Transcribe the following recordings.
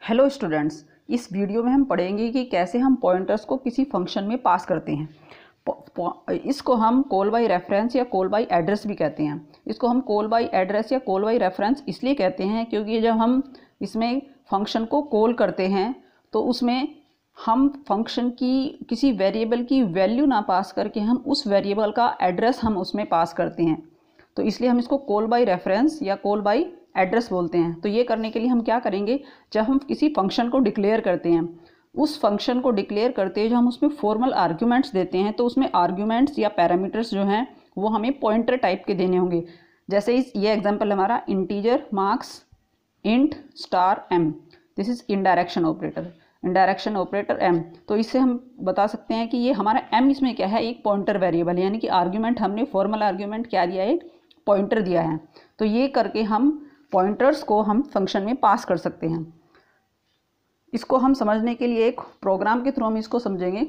Hello students, इस video में हम पढ़ेंगे कि कैसे हम पॉइंटर्स को किसी फंक्शन में पास करते हैं। इसको हम कॉल बाय रेफरेंस या कॉल बाय एड्रेस भी कहते हैं। इसको हम कॉल बाय एड्रेस या कॉल बाय रेफरेंस इसलिए कहते हैं क्योंकि जब हम इसमें फंक्शन को कॉल करते हैं तो उसमें हम फंक्शन की किसी वेरिएबल की वैल्यू ना पास करके हम उस वेरिएबल का एड्रेस हम उसमें पास करते हैं। तो इसलिए हम इसको कॉल बाय रेफरेंस या कॉल बाय एड्रेस बोलते हैं। तो ये करने के लिए हम क्या करेंगे, जब हम किसी फंक्शन को डिक्लेयर करते हैं, उस फंक्शन को डिक्लेयर करते हैं जो हम उसमें फॉर्मल आर्ग्यूमेंट्स देते हैं, तो उसमें आर्ग्यूमेंट्स या पैरामीटर्स जो हैं वो हमें पॉइंटर टाइप के देने होंगे। जैसे ये एग्जांपल हमारा integer marks int star M, this is indirection operator, indirection operator M. तो इससे हम बता सकते हैं कि ये हमारा एम इसमें क्या है, एक पॉइंटर वेरिएबल है, यानी कि आर्ग्यूमेंट हमने फॉर्मल आर्ग्यूमेंट क्या दिया है, एक पॉइंटर दिया है। तो ये करके हम पॉइंटर्स को हम फंक्शन में पास कर सकते हैं। इसको हम समझने के लिए एक प्रोग्राम के थ्रू हम इसको समझेंगे।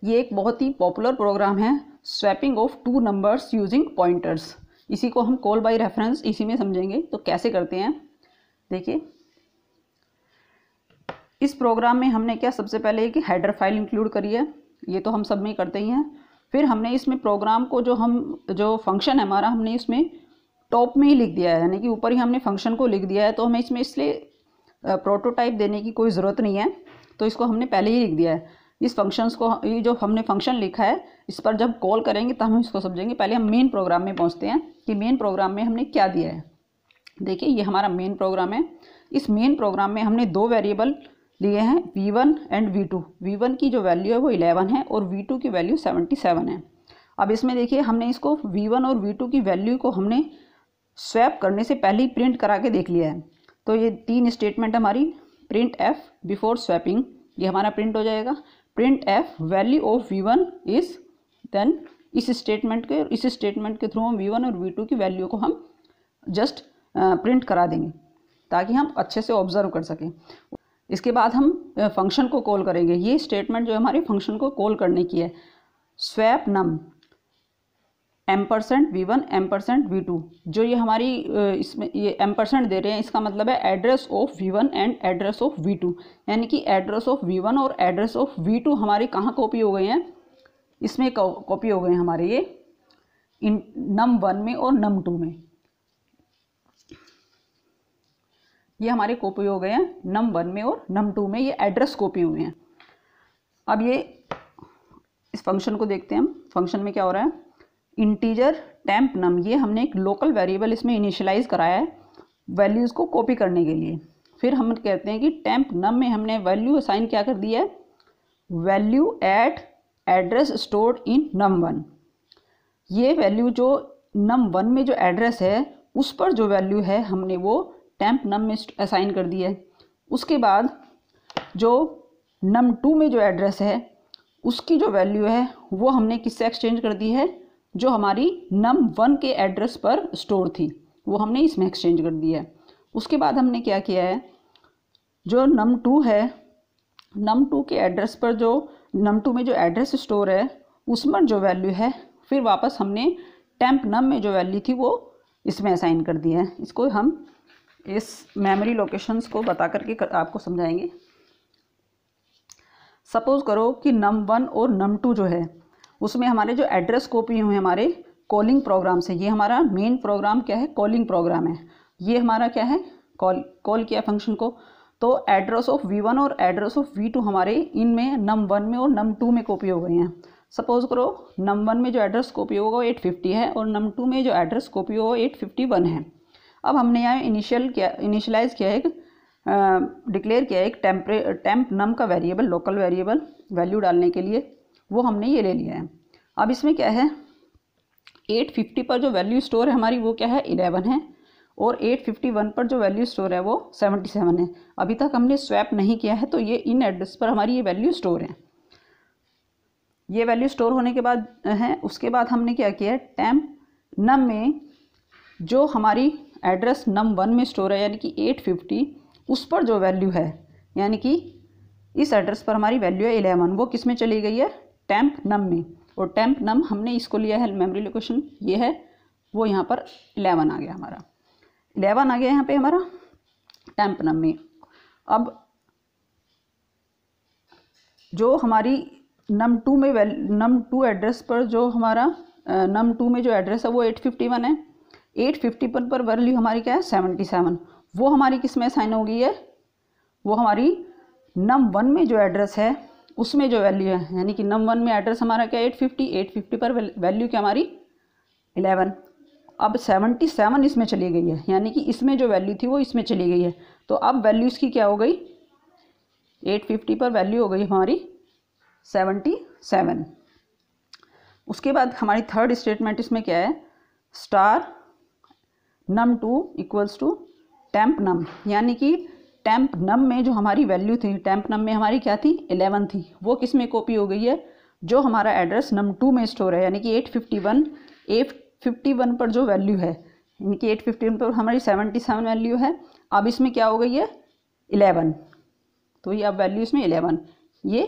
ये एक बहुत ही पॉपुलर प्रोग्राम है, swapping of two numbers using pointers. इसी को हम कॉल बाय रेफरेंस इसी में समझेंगे। तो कैसे करते हैं देखिए, इस प्रोग्राम में हमने क्या सबसे पहले एक हेडर फाइल इंक्लूड करी है, ये तो हम सब में करते ही हैं। फिर हमने इसमें प्रोग्राम को जो फंक्शन है हमारा, हमने इसमें टॉप में ही लिख दिया है, यानी कि ऊपर ही हमने फंक्शन को लिख दिया है। तो हमें इसमें इसलिए प्रोटोटाइप देने की कोई ज़रूरत नहीं है, तो इसको हमने पहले ही लिख दिया है। इस फंक्शंस को, ये जो हमने फंक्शन लिखा है, इस पर जब कॉल करेंगे तब हम इसको समझेंगे। पहले हम मेन प्रोग्राम में पहुंचते हैं कि मेन प्रोग्राम में हमने क्या दिया है। देखिए, ये हमारा मेन प्रोग्राम है। इस मेन प्रोग्राम में हमने दो वेरिएबल लिए हैं, v1 एंड v2। v1 की जो वैल्यू है वो 11 है और v2 की वैल्यू 77 है। अब इसमें देखिए, हमने इसको v1 और v2 की वैल्यू को हमने स्वैप करने से पहले ही प्रिंट करा के देख लिया है। तो ये तीन स्टेटमेंट हमारी, प्रिंट एफ बिफोर स्वैपिंग, ये हमारा प्रिंट हो जाएगा। Print F value of v1 is, then इस स्टेटमेंट के थ्रू हम v1 और v2 की वैल्यू को हम जस्ट प्रिंट करा देंगे ताकि हम अच्छे से ऑब्जर्व कर सकें। इसके बाद हम फंक्शन को कॉल करेंगे। ये स्टेटमेंट जो हमारे फंक्शन को कॉल करने की है, स्वैप नम एम्परसेंट v1 एम्परसेंट v2। जो ये हमारी इसमें ये एम्परसेंट दे रहे हैं, इसका मतलब है address of v1 and address of v2, यानी कि एड्रेस ऑफ v1 और एड्रेस ऑफ v2 हमारे कहाँ कॉपी हो गए हैं, इसमें कॉपी हो गए हैं हमारे ये num1 में और num2 में। ये हमारे कॉपी हो गए हैं num1 में और num2 में, ये एड्रेस कॉपी हुए हैं। अब ये इस फंक्शन को देखते हैं हम। फंक्शन में क्या हो रहा है, इंटीजर टेम्प नम, ये हमने एक लोकल वेरिएबल इसमें इनिशियलाइज कराया है वैल्यूज़ को कॉपी करने के लिए। फिर हम कहते हैं कि टेम्प नम में हमने वैल्यू असाइन क्या कर दी है, value eight address stored in num1। ये वैल्यू जो num1 में जो एड्रेस है उस पर जो वैल्यू है हमने वो टेम्प नम में असाइन कर दी है। उसके बाद जो num2 में जो एड्रेस है उसकी जो वैल्यू है वो हमने किससे एक्सचेंज कर दी है, जो हमारी num1 के एड्रेस पर स्टोर थी वो हमने इसमें एक्सचेंज कर दी है। उसके बाद हमने क्या किया है, जो num2 है, num2 के एड्रेस पर जो num2 में जो एड्रेस स्टोर है उसमें जो वैल्यू है, फिर वापस हमने टेम्प नम में जो वैल्यू थी वो इसमें असाइन कर दी है। इसको हम इस मेमोरी लोकेशंस को बता करके आपको समझाएंगे। सपोज करो कि num1 और num2 जो है उसमें हमारे जो एड्रेस कॉपी हुए हमारे कॉलिंग प्रोग्राम से। ये हमारा मेन प्रोग्राम क्या है, कॉलिंग प्रोग्राम है। ये हमारा क्या है, कॉल किया फंक्शन को। तो एड्रेस ऑफ v1 और एड्रेस ऑफ v2 हमारे इनमें num1 में और num2 में कॉपी हो गए हैं। सपोज करो num1 में जो एड्रेस कॉपी होगा 850 है और num2 में जो एड्रेस कॉपी होगा 851 है। अब हमने यहाँ इनिशियलाइज किया है, डिक्लेयर किया है एक टेम्प नम का वेरिएबल, लोकल वेरिएबल वैल्यू डालने के लिए, वो हमने ये ले लिया है। अब इसमें क्या है, 850 पर जो वैल्यू स्टोर है हमारी वो क्या है, 11 है, और 851 पर जो वैल्यू स्टोर है वो 77 है। अभी तक हमने स्वैप नहीं किया है, तो ये इन एड्रेस पर हमारी ये वैल्यू स्टोर है। ये वैल्यू स्टोर होने के बाद है, उसके बाद हमने क्या किया है, टेम्प नम में जो हमारी एड्रेस num1 में स्टोर है यानी कि 850, उस पर जो वैल्यू है, यानी कि इस एड्रेस पर हमारी वैल्यू है 11, वो किस में चली गई है, टेम्प नम में। और टेम्प नम हमने इसको लिया है, मेमोरी लोकेशन ये है, वो यहाँ पर 11 आ गया, हमारा 11 आ गया यहाँ पे हमारा टेम्प नम में। अब जो हमारी num2 में num2 एड्रेस पर जो हमारा num2 में जो एड्रेस है वो 851 है। 851 पर वैल्यू हमारी क्या है 77, वो हमारी किस में असाइन हो गई है, वो हमारी num1 में जो एड्रेस है उसमें जो वैल्यू है, यानी कि num1 में एड्रेस हमारा क्या है 850 पर वैल्यू क्या हमारी 11। अब 77 इसमें चली गई है, यानी कि इसमें जो वैल्यू थी वो इसमें चली गई है। तो अब वैल्यू इसकी क्या हो गई, 850 पर वैल्यू हो गई हमारी 77। उसके बाद हमारी थर्ड स्टेटमेंट इसमें क्या है, star num2 equals to temp num, यानी कि टेम्प नम में जो हमारी वैल्यू थी, टेम्प नम में हमारी क्या थी 11 थी, वो किस में कॉपी हो गई है, जो हमारा एड्रेस num2 में स्टोर है, यानी कि 851 पर जो वैल्यू है, यानी कि 851 पर हमारी 77 वैल्यू है। अब इसमें क्या हो गई है 11, तो ये अब वैल्यू इसमें 11 ये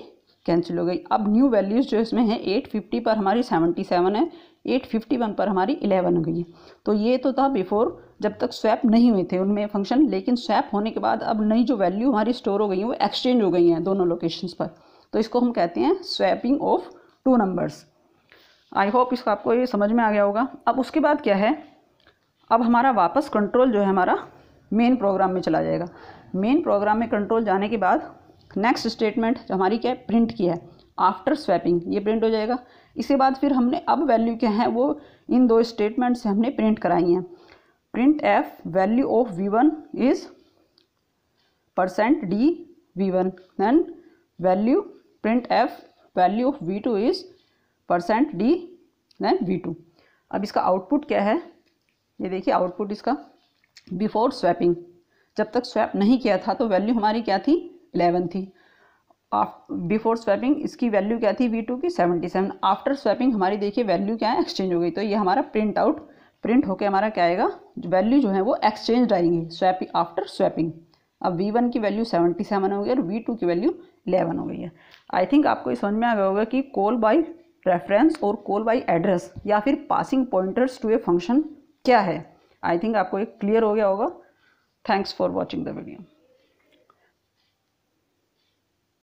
कैंसिल हो गई। अब न्यू वैल्यूज़ जो इसमें है 850 पर हमारी 77 है, 851 पर हमारी 11 हो गई है। तो ये तो था बिफोर, जब तक स्वैप नहीं हुए थे उनमें फंक्शन, लेकिन स्वैप होने के बाद अब नई जो वैल्यू हमारी स्टोर हो गई है वो एक्सचेंज हो गई हैं दोनों लोकेशंस पर, तो इसको हम कहते हैं swapping of two numbers. I hope इसका आपको ये समझ में आ गया होगा। अब उसके बाद क्या है, अब हमारा वापस कंट्रोल जो है हमारा मेन प्रोग्राम में चला जाएगा। मेन प्रोग्राम में कंट्रोल जाने के बाद नेक्स्ट स्टेटमेंट जो हमारी क्या है प्रिंट की है आफ्टर स्वैपिंग, ये प्रिंट हो जाएगा। इसके बाद फिर हमने अब वैल्यू क्या है वो इन दो स्टेटमेंट से हमने प्रिंट कराई हैं। Print F value of v1 is %d v1, then value print F value of v2 is %d then v2। अब इसका आउटपुट क्या है, ये देखिए आउटपुट इसका बिफोर स्वैपिंग, जब तक स्वैप नहीं किया था तो वैल्यू हमारी क्या थी 11 थी। बिफोर स्वैपिंग इसकी वैल्यू क्या थी v2 की 77। आफ्टर स्वैपिंग हमारी देखिए वैल्यू क्या है एक्सचेंज हो गई, तो ये हमारा प्रिंट आउट प्रिंट होके हमारा क्या आएगा, वैल्यू जो है वो एक्सचेंज आएंगी स्वैपिंग आफ्टर स्वैपिंग। अब v1 की वैल्यू 77 हो गई और v2 की वैल्यू 11 हो गई है। आई थिंक आपको ये समझ में आ गया होगा कि कॉल बाय रेफरेंस और कॉल बाय एड्रेस या फिर passing pointers to a function क्या है। आई थिंक आपको ये क्लियर हो गया होगा। Thanks for watching the video.